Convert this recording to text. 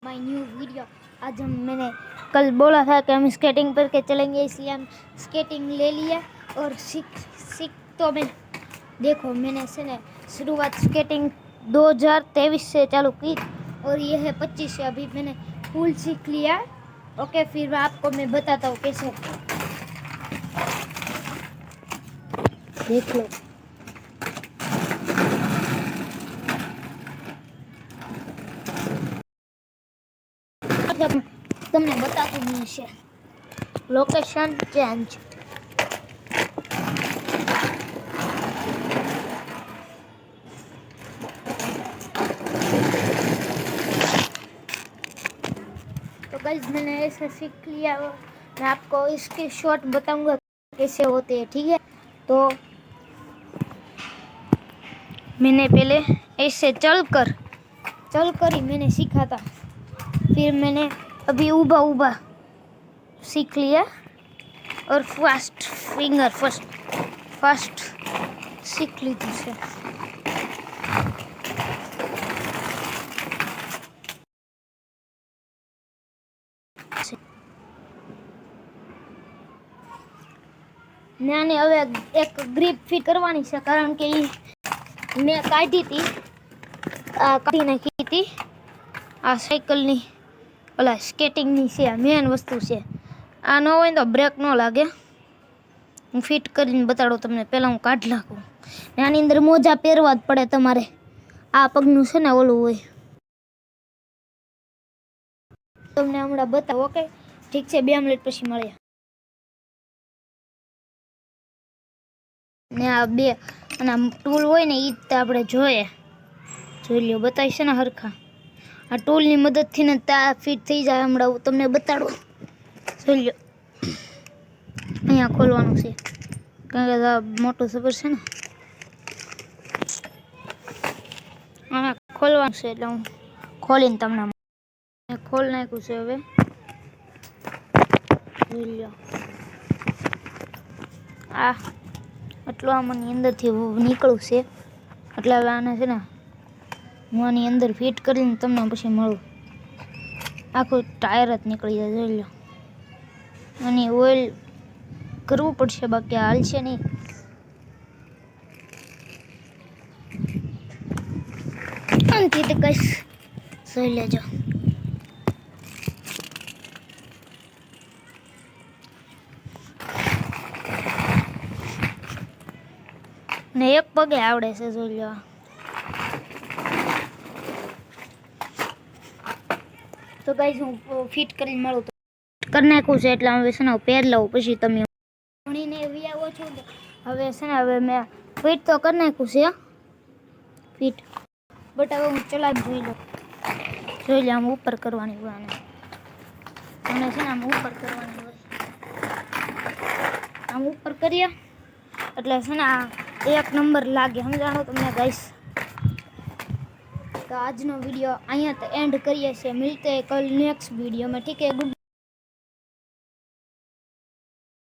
My new video. आज मैंने कल बोला था कि हम स्केटिंग पर के चलेंगे, इसलिए हम स्केटिंग ले लिए और सीख तो मैं देखो मैंने से ना शुरुआत स्केटिंग 2023 से चालू की और ये है 25 से। अभी मैंने फुल सीख लिया। ओके, फिर आपको मैं बताता हूँ कैसे। देख लो, તમને બતાતું નહીં છે લોકેશન ચેન્જ। तो गाइस मैंने ऐसे सीख लिया और मैं आपको इसके शॉट बताऊंगा कैसे होते हैं, ठीक है। तो मैंने पहले ऐसे चलकर ही मैंने सीखा था, फिर मैंने अभी ऊबा ऊबा सीख लिया और फास्ट सीख लीधું છે। मैंने હવે એક ગ્રીપ ફિટ કરવાની છે, કારણ કે મેં કાઢી હતી, કાઢી નાખી હતી। આ સાયકલની ઓલા સ્કેટિંગની છે, મેન વસ્તુ છે। આ ન હોય તો બ્રેક ન લાગે। હું ફિટ કરીને બતાડું તમને। પહેલાં હું કાઢી નાખું। આની અંદર મોજા પહેરવા જ પડે તમારે। આ પગનું છે ને ઓલું હોય। તમને હમણાં બતાવો, ઓકે ઠીક છે। 2 મિનિટ પછી મળીએ। ને આ બે અને ટૂલ હોય ને એ જ આપણે જોઈ લ્યો, બતાવી છે ને હરખા। આ ટૂલની મદદથી ને તા ફિટ થઈ જાય। હમણાં હું તમને બતાડું, જોઈ લ્યો। અહીંયા ખોલવાનું છે, કારણ કે આ મોટું સબર છે ને, અહીંયા ખોલવાનું છે। એટલે હું ખોલીને તમને ખોલ નાખ્યું છે। હવે જોઈ લ્યો, આટલું આમાંની અંદરથી નીકળું છે। એટલે હવે આને છે ને હું આની અંદર ફિટ કરીને તમને પછી મળું। આખું ટાયર જ નીકળી જાય, જોઈ લો। અને ઓઇલ કરવું પડશે, બાકી હાલશે નહીં। અંતે તો કઈ જોઈ લેજો। ને એક પગે આવડે છે, જોઈ લો। તો ગાઈસ હું ફિટ કરીને મળું તો કરી નાખ્યું છે। એટલે હવે છે ને પહેર લઉં, પછી તમે ભણીને એવી આવો છો। હવે છે ને હવે મેં ફિટ તો કરી નાખ્યું છે ફિટ, બટ હવે હું ચલાવી જોઈ લે। આમ ઉપર કરવાની હોય અને છે ને આમ ઉપર કરવાની હોય। આમ ઉપર કરીએ એટલે છે ને આ 1 નંબર લાગે, સમજાણો તમને ગાઈસ। तो आज नो वीडियो अँ एंड करिए। मिलते हैं कल नेक्स्ट वीडियो में, ठीक है। गुड।